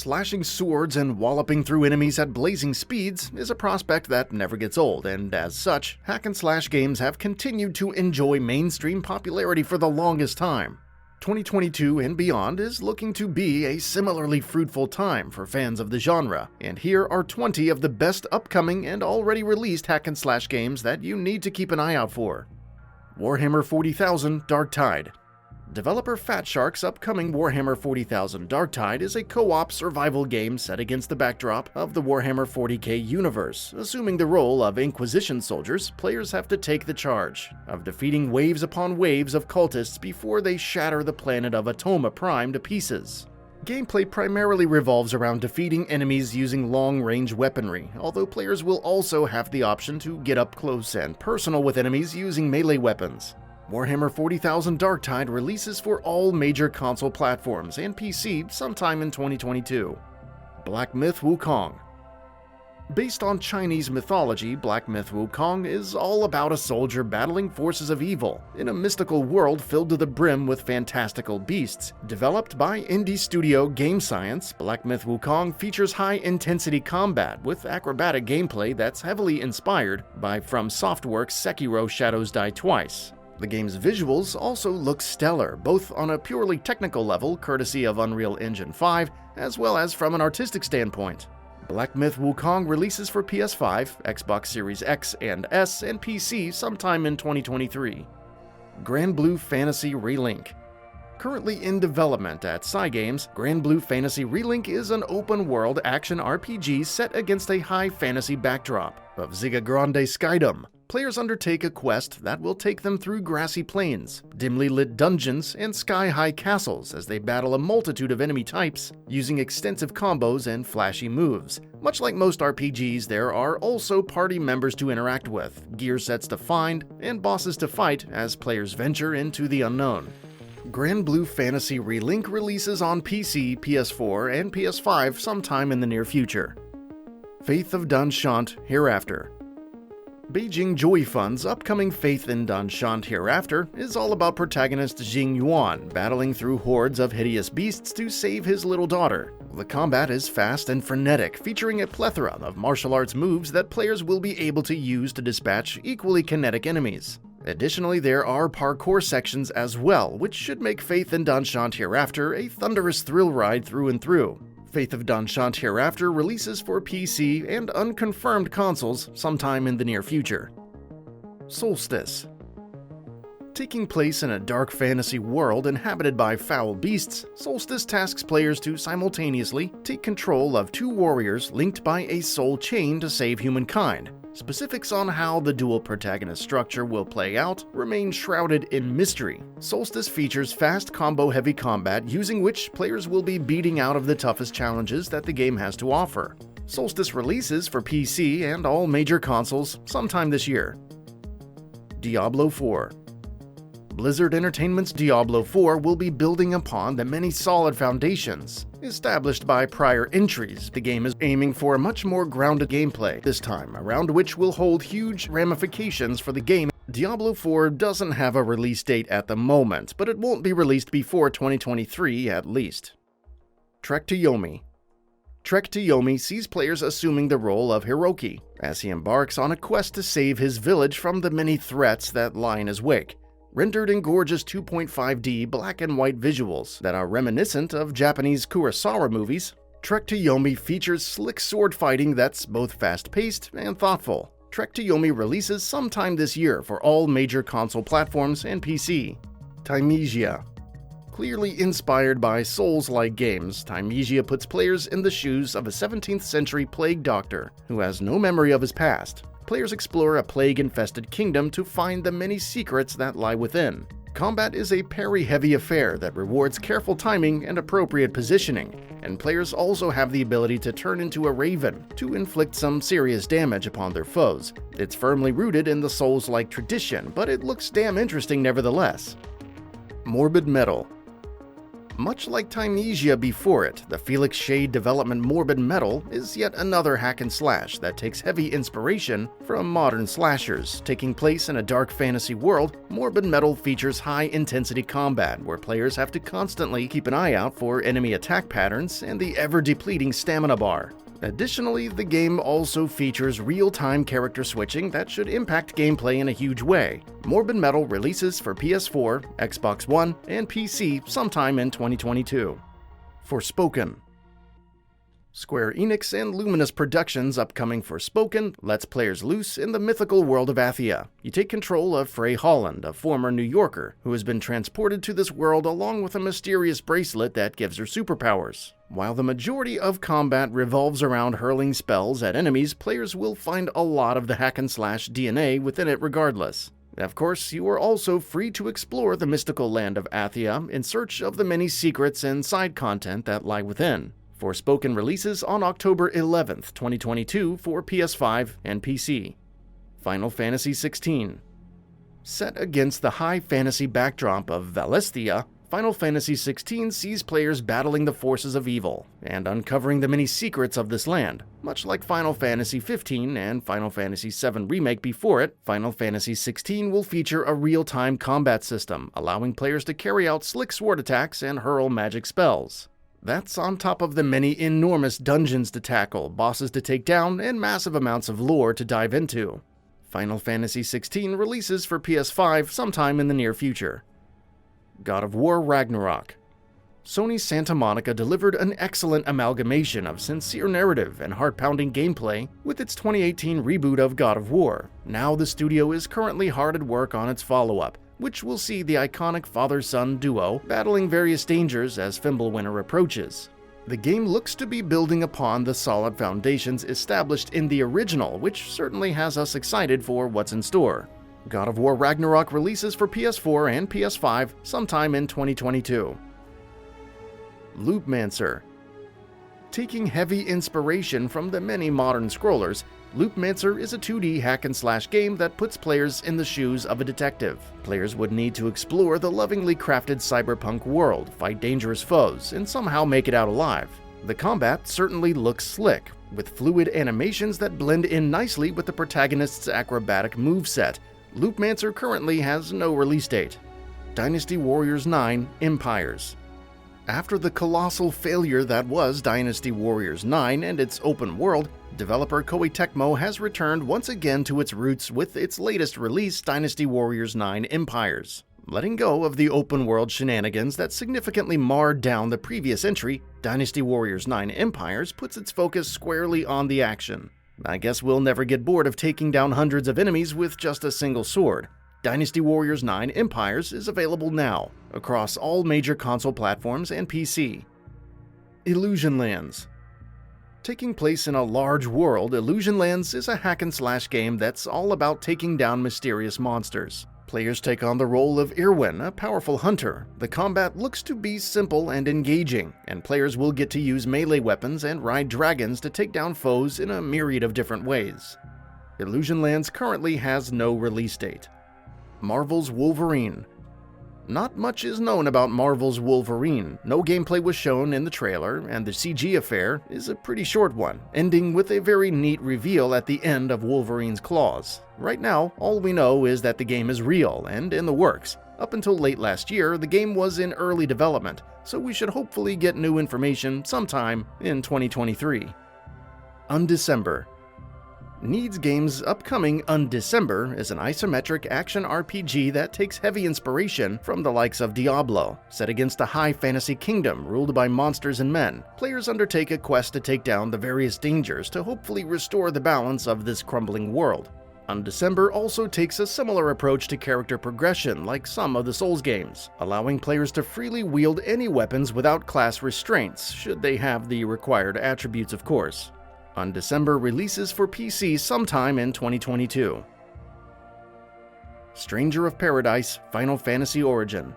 Slashing swords and walloping through enemies at blazing speeds is a prospect that never gets old, and as such, hack-and-slash games have continued to enjoy mainstream popularity for the longest time. 2022 and beyond is looking to be a similarly fruitful time for fans of the genre, and here are 20 of the best upcoming and already released hack-and-slash games that you need to keep an eye out for. Warhammer 40,000 DARKTIDE. Developer Fatshark's upcoming Warhammer 40,000 DARKTIDE is a co-op survival game set against the backdrop of the Warhammer 40k universe. Assuming the role of Inquisition soldiers, players have to take the charge of defeating waves upon waves of cultists before they shatter the planet of Atoma Prime to pieces. Gameplay primarily revolves around defeating enemies using long-range weaponry, although players will also have the option to get up close and personal with enemies using melee weapons. Warhammer 40,000 DARKTIDE releases for all major console platforms and PC sometime in 2022. Black Myth Wukong. Based on Chinese mythology, Black Myth Wukong is all about a soldier battling forces of evil in a mystical world filled to the brim with fantastical beasts. Developed by indie studio Game Science, Black Myth Wukong features high-intensity combat with acrobatic gameplay that's heavily inspired by From Softworks' Sekiro Shadows Die Twice. The game's visuals also look stellar, both on a purely technical level courtesy of Unreal Engine 5, as well as from an artistic standpoint. Black Myth Wukong releases for PS5, Xbox Series X and S, and PC sometime in 2023. Granblue Fantasy ReLink. Currently in development at Cygames, Granblue Fantasy ReLink is an open-world action RPG set against a high fantasy backdrop of Ziga Grande Skydom. Players undertake a quest that will take them through grassy plains, dimly lit dungeons, and sky-high castles as they battle a multitude of enemy types, using extensive combos and flashy moves. Much like most RPGs, there are also party members to interact with, gear sets to find, and bosses to fight as players venture into the unknown. Granblue Fantasy ReLink releases on PC, PS4, and PS5 sometime in the near future. Faith of Dunshant Hereafter. Beijing Joy Fun's upcoming Faith in Dunshant Hereafter is all about protagonist Jing Yuan battling through hordes of hideous beasts to save his little daughter. The combat is fast and frenetic, featuring a plethora of martial arts moves that players will be able to use to dispatch equally kinetic enemies. Additionally, there are parkour sections as well, which should make Faith in Dunshant Hereafter a thunderous thrill ride through and through. Faith of Dunshant Hereafter releases for PC and unconfirmed consoles sometime in the near future. Soulstice. Taking place in a dark fantasy world inhabited by foul beasts, Soulstice tasks players to simultaneously take control of two warriors linked by a soul chain to save humankind. Specifics on how the dual protagonist structure will play out remain shrouded in mystery. Soulstice features fast combo-heavy combat, using which players will be beating out of the toughest challenges that the game has to offer. Soulstice releases for PC and all major consoles sometime this year. Diablo 4. Blizzard Entertainment's Diablo 4 will be building upon the many solid foundations established by prior entries. The game is aiming for a much more grounded gameplay this time, around which will hold huge ramifications for the game. Diablo 4 doesn't have a release date at the moment, but it won't be released before 2023 at least. Trek to Yomi. Trek to Yomi sees players assuming the role of Hiroki as he embarks on a quest to save his village from the many threats that lie in his wake. Rendered in gorgeous 2.5D black and white visuals that are reminiscent of Japanese Kurosawa movies, Trek to Yomi features slick sword fighting that's both fast-paced and thoughtful. Trek to Yomi releases sometime this year for all major console platforms and PC. Thymesia. Clearly inspired by Souls-like games, Thymesia puts players in the shoes of a 17th century plague doctor who has no memory of his past. Players explore a plague-infested kingdom to find the many secrets that lie within. Combat is a parry-heavy affair that rewards careful timing and appropriate positioning, and players also have the ability to turn into a raven to inflict some serious damage upon their foes. It's firmly rooted in the Souls-like tradition, but it looks damn interesting nevertheless. Morbid Metal. Much like Tynesia before it, the Felix Shade development Morbid Metal is yet another hack and slash that takes heavy inspiration from modern slashers. Taking place in a dark fantasy world, Morbid Metal features high-intensity combat where players have to constantly keep an eye out for enemy attack patterns and the ever-depleting stamina bar. Additionally, the game also features real-time character switching that should impact gameplay in a huge way. Morbid Metal releases for PS4, Xbox One, and PC sometime in 2022. Forspoken. Square Enix and Luminous Productions' upcoming Forspoken lets players loose in the mythical world of Athia. You take control of Frey Holland, a former New Yorker, who has been transported to this world along with a mysterious bracelet that gives her superpowers. While the majority of combat revolves around hurling spells at enemies, players will find a lot of the hack-and-slash DNA within it regardless. Of course, you are also free to explore the mystical land of Athia in search of the many secrets and side content that lie within. Forspoken releases on October 11th, 2022 for PS5 and PC. Final Fantasy XVI. Set against the high fantasy backdrop of Valisthea, Final Fantasy XVI sees players battling the forces of evil and uncovering the many secrets of this land. Much like Final Fantasy XV and Final Fantasy VII Remake before it, Final Fantasy XVI will feature a real-time combat system, allowing players to carry out slick sword attacks and hurl magic spells. That's on top of the many enormous dungeons to tackle, bosses to take down, and massive amounts of lore to dive into. Final Fantasy XVI releases for PS5 sometime in the near future. God of War Ragnarok. Sony's Santa Monica delivered an excellent amalgamation of sincere narrative and heart-pounding gameplay with its 2018 reboot of God of War. Now the studio is currently hard at work on its follow-up, which will see the iconic father-son duo battling various dangers as Fimbulwinter approaches. The game looks to be building upon the solid foundations established in the original, which certainly has us excited for what's in store. God of War Ragnarok releases for PS4 and PS5 sometime in 2022. Loopmancer. Taking heavy inspiration from the many modern scrollers, Loopmancer is a 2D hack-and-slash game that puts players in the shoes of a detective. Players would need to explore the lovingly crafted cyberpunk world, fight dangerous foes, and somehow make it out alive. The combat certainly looks slick, with fluid animations that blend in nicely with the protagonist's acrobatic moveset. Loopmancer currently has no release date. Dynasty Warriors 9 Empires. After the colossal failure that was Dynasty Warriors 9 and its open world, developer Koei Tecmo has returned once again to its roots with its latest release, Dynasty Warriors 9 Empires. Letting go of the open world shenanigans that significantly marred down the previous entry, Dynasty Warriors 9 Empires puts its focus squarely on the action. I guess we'll never get bored of taking down hundreds of enemies with just a single sword. Dynasty Warriors 9 Empires is available now, across all major console platforms and PC. Illusion Lands. Taking place in a large world, Illusion Lands is a hack-and-slash game that's all about taking down mysterious monsters. Players take on the role of Irwin, a powerful hunter. The combat looks to be simple and engaging, and players will get to use melee weapons and ride dragons to take down foes in a myriad of different ways. Illusion Lands currently has no release date. Marvel's Wolverine. Not much is known about Marvel's Wolverine. No gameplay was shown in the trailer, and the CG affair is a pretty short one, ending with a very neat reveal at the end of Wolverine's claws. Right now, all we know is that the game is real and in the works. Up until late last year, the game was in early development, so we should hopefully get new information sometime in 2023. Undecember. Needs Games' upcoming Undecember is an isometric action RPG that takes heavy inspiration from the likes of Diablo. Set against a high fantasy kingdom ruled by monsters and men, players undertake a quest to take down the various dangers to hopefully restore the balance of this crumbling world. Undecember also takes a similar approach to character progression like some of the Souls games, allowing players to freely wield any weapons without class restraints, should they have the required attributes of course. Undecember releases for PC sometime in 2022. Stranger of Paradise Final Fantasy Origin.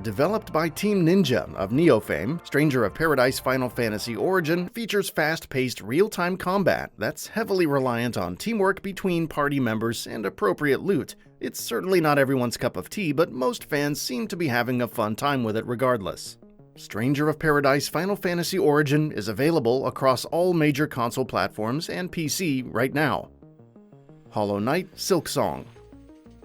Developed by Team Ninja of Neo fame, Stranger of Paradise Final Fantasy Origin features fast-paced real-time combat that's heavily reliant on teamwork between party members and appropriate loot. It's certainly not everyone's cup of tea, but most fans seem to be having a fun time with it regardless. Stranger of Paradise Final Fantasy Origin is available across all major console platforms and PC right now. Hollow Knight Silksong.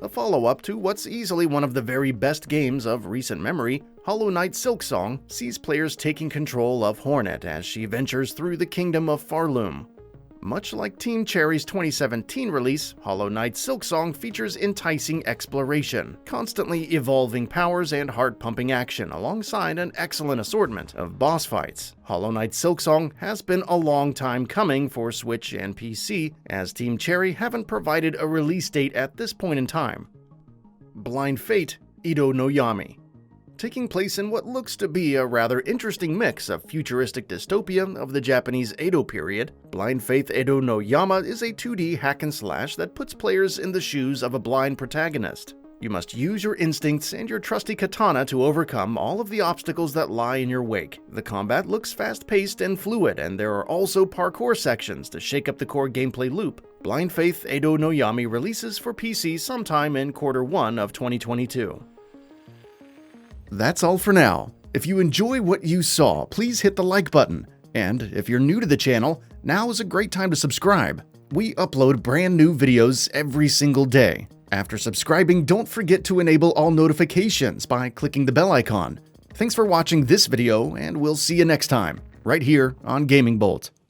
A follow-up to what's easily one of the very best games of recent memory, Hollow Knight Silksong sees players taking control of Hornet as she ventures through the kingdom of Farloom. Much like Team Cherry's 2017 release, Hollow Knight Silksong features enticing exploration, constantly evolving powers and heart-pumping action alongside an excellent assortment of boss fights. Hollow Knight Silksong has been a long time coming for Switch and PC, as Team Cherry haven't provided a release date at this point in time. Blind Fate Edo no Yami. Taking place in what looks to be a rather interesting mix of futuristic dystopia of the Japanese Edo period, Blind Faith Edo no Yama is a 2D hack-and-slash that puts players in the shoes of a blind protagonist. You must use your instincts and your trusty katana to overcome all of the obstacles that lie in your wake. The combat looks fast-paced and fluid, and there are also parkour sections to shake up the core gameplay loop. Blind Faith Edo no Yami releases for PC sometime in Q1 of 2022. That's all for now. If you enjoy what you saw, please hit the like button. And if you're new to the channel, now is a great time to subscribe. We upload brand new videos every single day. After subscribing, don't forget to enable all notifications by clicking the bell icon. Thanks for watching this video, and we'll see you next time, right here on GamingBolt.